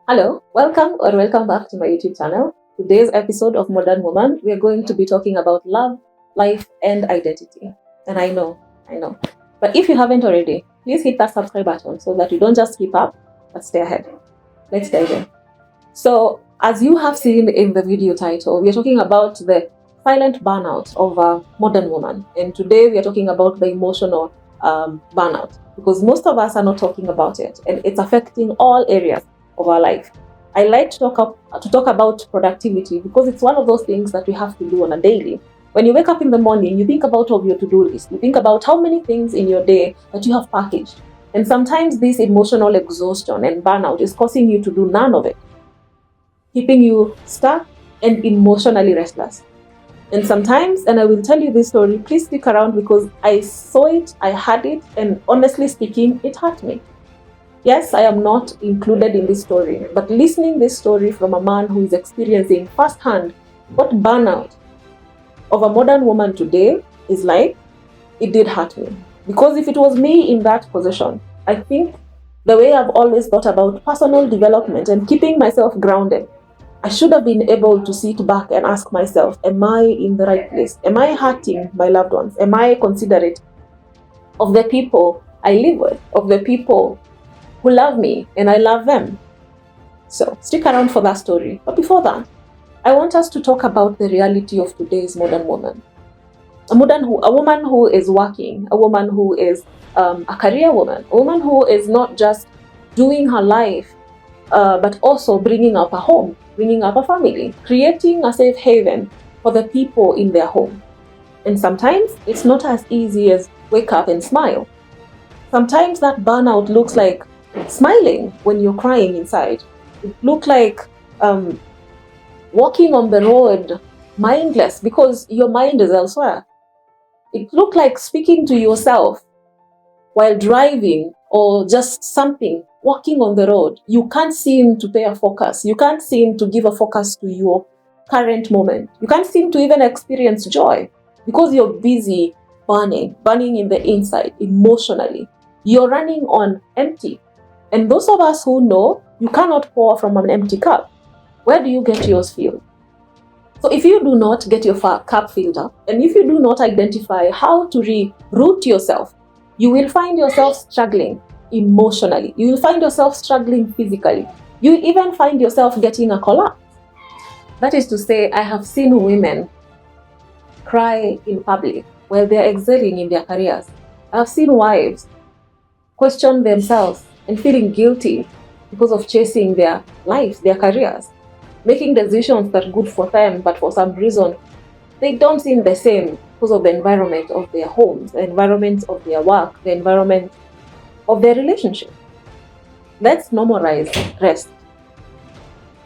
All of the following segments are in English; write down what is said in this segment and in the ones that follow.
Hello, welcome back to my YouTube channel. Today's episode of Modern Woman, we are going to be talking about love, life, and identity. And I know. But if you haven't already, please hit that subscribe button so that you don't just keep up, but stay ahead. Let's dive in. So, as you have seen in the video title, we are talking about the silent burnout of a modern woman. And today we are talking about the emotional burnout, because most of us are not talking about it, and it's affecting all areas of our life. I like to talk about productivity because it's one of those things that we have to do on a daily. When you wake up in the morning, you think about all your to-do list. You think about how many things in your day that you have packaged. And sometimes this emotional exhaustion and burnout is causing you to do none of it, keeping you stuck and emotionally restless. And sometimes, and I will tell you this story, please stick around because I saw it, I had it, and honestly speaking, it hurt me. Yes, I am not included in this story, but listening this story from a man who is experiencing firsthand what burnout of a modern woman today is like, it did hurt me. Because if it was me in that position, I think the way I've always thought about personal development and keeping myself grounded, I should have been able to sit back and ask myself, am I in the right place? Am I hurting my loved ones? Am I considerate of the people I live with, of the people who love me and I love them? So stick around for that story. But before that, I want us to talk about the reality of today's modern woman. A woman who is working, a woman who is a career woman, a woman who is not just doing her life, but also bringing up a home, bringing up a family, creating a safe haven for the people in their home. And sometimes it's not as easy as wake up and smile. Sometimes that burnout looks like smiling when you're crying inside. It looks like walking on the road mindless because your mind is elsewhere. It looks like speaking to yourself while driving or just something, walking on the road. You can't seem to pay a focus. You can't seem to give a focus to your current moment. You can't seem to even experience joy because you're busy burning in the inside emotionally. You're running on empty. And those of us who know you cannot pour from an empty cup, where do you get yours filled? So if you do not get your cup filled up, and if you do not identify how to reroute yourself, you will find yourself struggling emotionally. You will find yourself struggling physically. You will even find yourself getting a collapse. That is to say, I have seen women cry in public while they're excelling in their careers. I have seen wives question themselves and feeling guilty because of chasing their lives, their careers, making decisions that are good for them, but for some reason, they don't seem the same because of the environment of their homes, the environment of their work, the environment of their relationship. Let's normalize rest.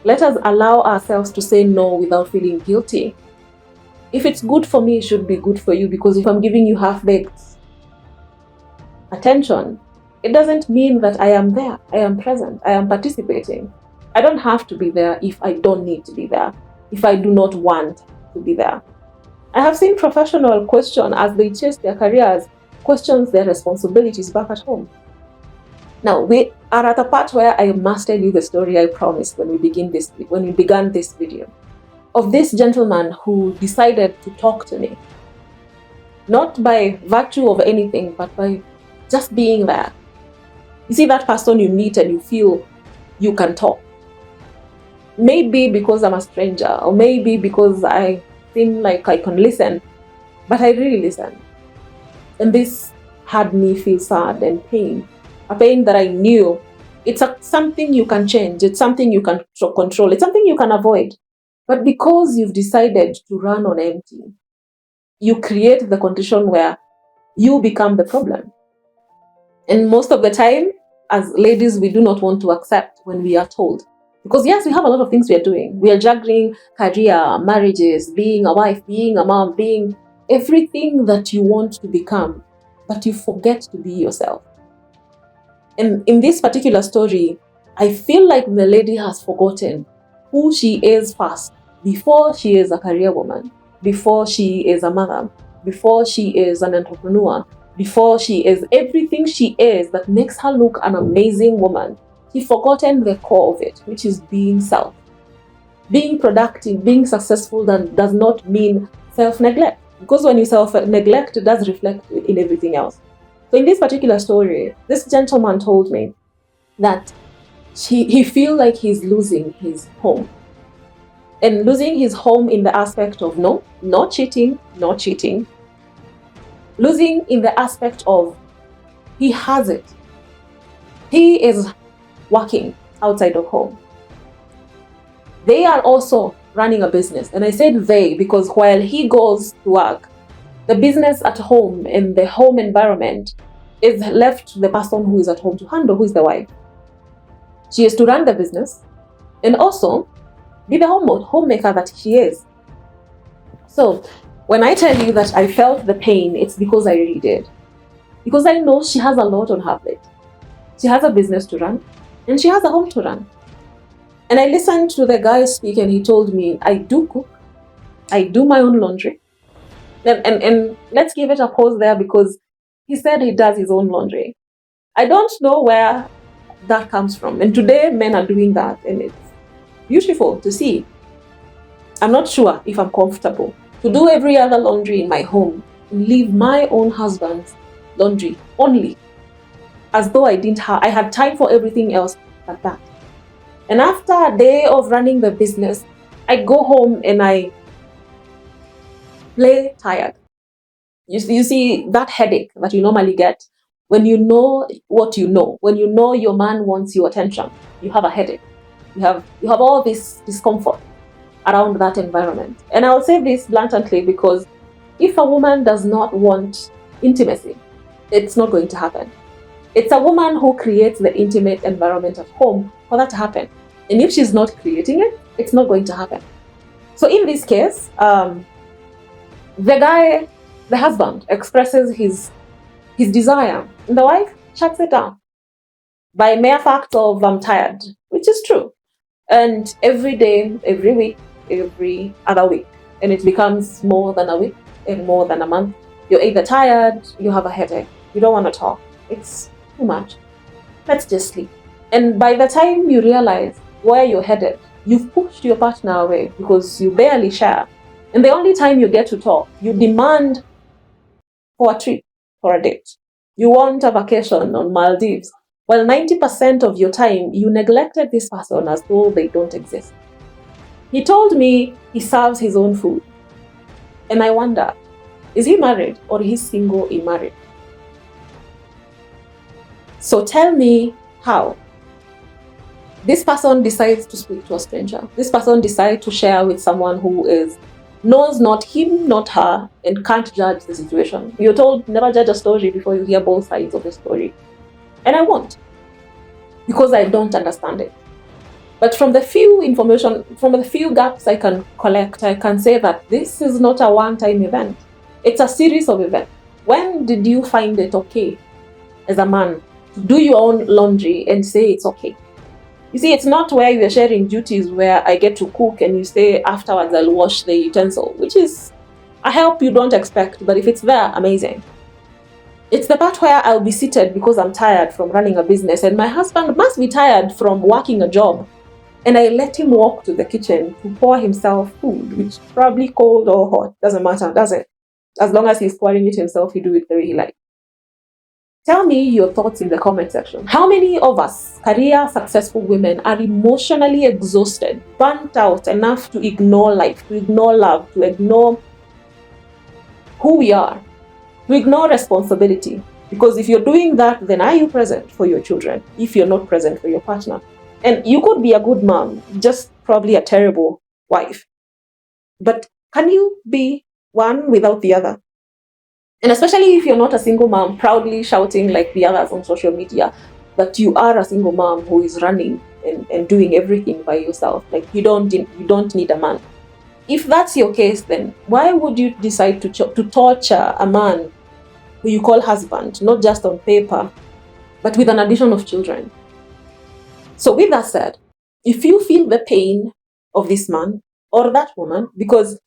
Let us allow ourselves to say no without feeling guilty. If it's good for me, it should be good for you, because if I'm giving you half-baked attention, it doesn't mean that I am there, I am present, I am participating. I don't have to be there if I don't need to be there, if I do not want to be there. I have seen professionals question, as they chase their careers, questions their responsibilities back at home. Now, we are at a part where I must tell you the story I promised when we began this video, of this gentleman who decided to talk to me, not by virtue of anything, but by just being there. You see that person you meet and you feel you can talk. Maybe because I'm a stranger, or maybe because I seem like I can listen, but I really listen. And this had me feel sad and pain, a pain that I knew it's something you can change, it's something you can control, it's something you can avoid. But because you've decided to run on empty, you create the condition where you become the problem. And most of the time, as ladies, we do not want to accept when we are told. Because yes, we have a lot of things we are doing. We are juggling career, marriages, being a wife, being a mom, being everything that you want to become, but you forget to be yourself. And in this particular story, I feel like the lady has forgotten who she is first, before she is a career woman, before she is a mother, before she is an entrepreneur, before she is everything she is that makes her look an amazing woman. he's forgotten the core of it, which is being self. Being productive, being successful does not mean self-neglect. Because when you self-neglect, it does reflect in everything else. So in this particular story, this gentleman told me that he feels like he's losing his home. And losing his home in the aspect of not cheating. Losing in the aspect of he has it. He is working outside of home. They are also running a business. And I said they because while he goes to work, the business at home and the home environment is left to the person who is at home to handle, who is the wife. She is to run the business and also be the homemaker that she is. So when I tell you that I felt the pain, it's because I really did. Because I know she has a lot on her plate. She has a business to run and she has a home to run. And I listened to the guy speak and he told me, I do cook, I do my own laundry. And let's give it a pause there because he said he does his own laundry. I don't know where that comes from. And today men are doing that and it's beautiful to see. I'm not sure if I'm comfortable to do every other laundry in my home and leave my own husband's laundry only, as though I had time for everything else but that. And after a day of running the business, I go home and I play tired. You see that headache that you normally get when you know what you know. When you know your man wants your attention, you have a headache. You have all this discomfort around that environment. And I'll say this bluntly because if a woman does not want intimacy, it's not going to happen. It's a woman who creates the intimate environment at home for that to happen. And if she's not creating it, it's not going to happen. So in this case, the husband expresses his desire, and the wife shuts it down by mere fact of I'm tired, which is true. And every day, every week, every other week, and it becomes more than a week and more than a month. You're either tired, you have a headache, you don't want to talk. It's too much. Let's just sleep. And by the time you realize where you're headed, you've pushed your partner away because you barely share. And the only time you get to talk, you demand for a trip, for a date. You want a vacation on Maldives. Well, 90% of your time, you neglected this person as though they don't exist. He told me he serves his own food. And I wonder, is he married or is he single in marriage? So tell me how. This person decides to speak to a stranger. This person decides to share with someone who knows not him, not her, and can't judge the situation. You're told never judge a story before you hear both sides of the story. And I won't, because I don't understand it. But from the few gaps I can collect, I can say that this is not a one-time event. It's a series of events. When did you find it okay as a man to do your own laundry and say it's okay? You see, it's not where you're sharing duties where I get to cook and you say afterwards I'll wash the utensil, which is a help you don't expect, but if it's there, amazing. It's the part where I'll be seated because I'm tired from running a business and my husband must be tired from working a job. And I let him walk to the kitchen to pour himself food, which is probably cold or hot, doesn't matter, does it? As long as he's pouring it himself, he do it the way he likes. Tell me your thoughts in the comment section. How many of us, career successful women, are emotionally exhausted, burnt out enough to ignore life, to ignore love, to ignore who we are, to ignore responsibility? Because if you're doing that, then are you present for your children if you're not present for your partner? And you could be a good mom, just probably a terrible wife. But can you be one without the other? And especially if you're not a single mom, proudly shouting like the others on social media that you are a single mom who is running and doing everything by yourself. Like you don't need a man. If that's your case, then why would you decide to torture a man who you call husband, not just on paper, but with an addition of children? So with that said, if you feel the pain of this man or that woman, because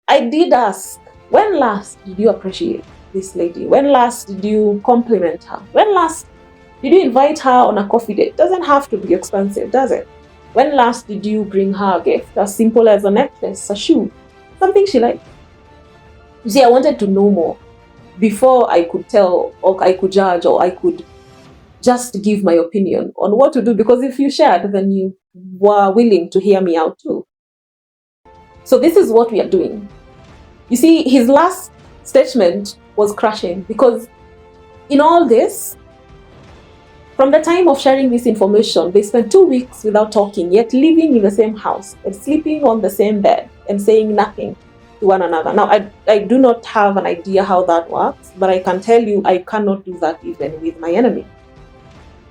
I did ask, when last did you appreciate this lady? When last did you compliment her? When last Did you invite her on a coffee date? Doesn't have to be expensive, does it? When last did you bring her a gift as simple as a necklace, a shoe, something she liked? You see, I wanted to know more before I could tell, or I could judge, or I could just give my opinion on what to do, because if you shared, then you were willing to hear me out too. So this is what we are doing. You see, his last statement was crushing, because in all this, from the time of sharing this information, they spent 2 weeks without talking, yet living in the same house and sleeping on the same bed and saying nothing to one another. Now, I do not have an idea how that works, but I can tell you I cannot do that even with my enemy.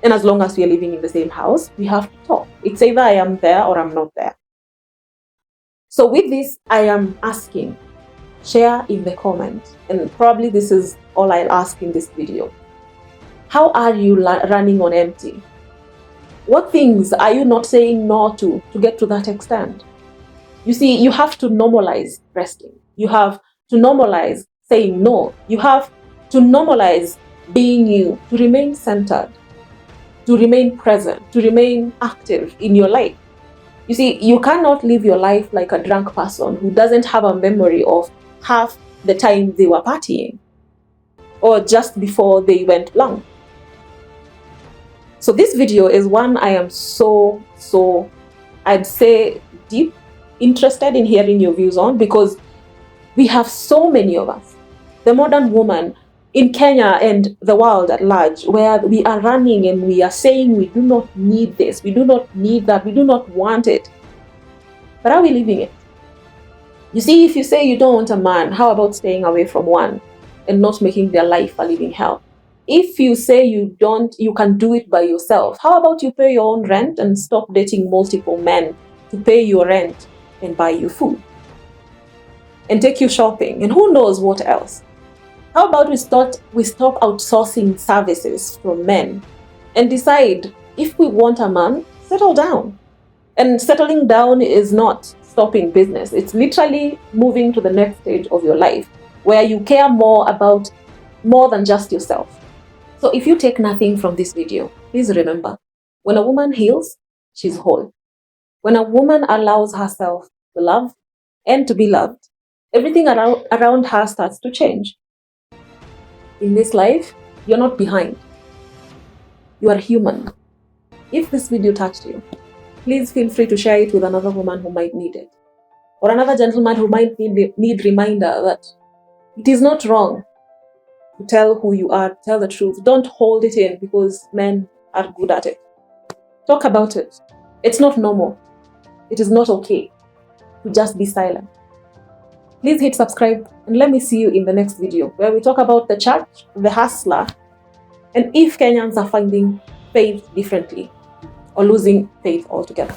And as long as we are living in the same house, we have to talk. It's either I am there or I'm not there. So with this, I am asking, share in the comments, and probably this is all I'll ask in this video. How are you running on empty? What things are you not saying no to get to that extent? You see, you have to normalize resting. You have to normalize saying no. You have to normalize being you, to remain centered, to remain present, to remain active in your life. You see, you cannot live your life like a drunk person who doesn't have a memory of half the time they were partying or just before they went blank. So this video is one I am so, I'd say, deep interested in hearing your views on, because we have so many of us, the modern woman in Kenya and the world at large, where we are running and we are saying we do not need this, we do not need that, we do not want it. But are we living it? You see, if you say you don't want a man, how about staying away from one and not making their life a living hell? If you say you can do it by yourself, how about you pay your own rent and stop dating multiple men to pay your rent and buy you food and take you shopping and who knows what else? How about we stop outsourcing services from men and decide, if we want a man, settle down. And settling down is not stopping business. It's literally moving to the next stage of your life where you care more than just yourself. So if you take nothing from this video, please remember, when a woman heals, she's whole. When a woman allows herself to love and to be loved, everything around her starts to change. In this life, you're not behind. You are human. If this video touched you, please feel free to share it with another woman who might need it, or another gentleman who might need reminder that it is not wrong to tell who you are, tell the truth. Don't hold it in because men are good at it. Talk about it. It's not normal. It is not okay to just be silent. Please hit subscribe and let me see you in the next video where we talk about the church, the hustler, and if Kenyans are finding faith differently or losing faith altogether.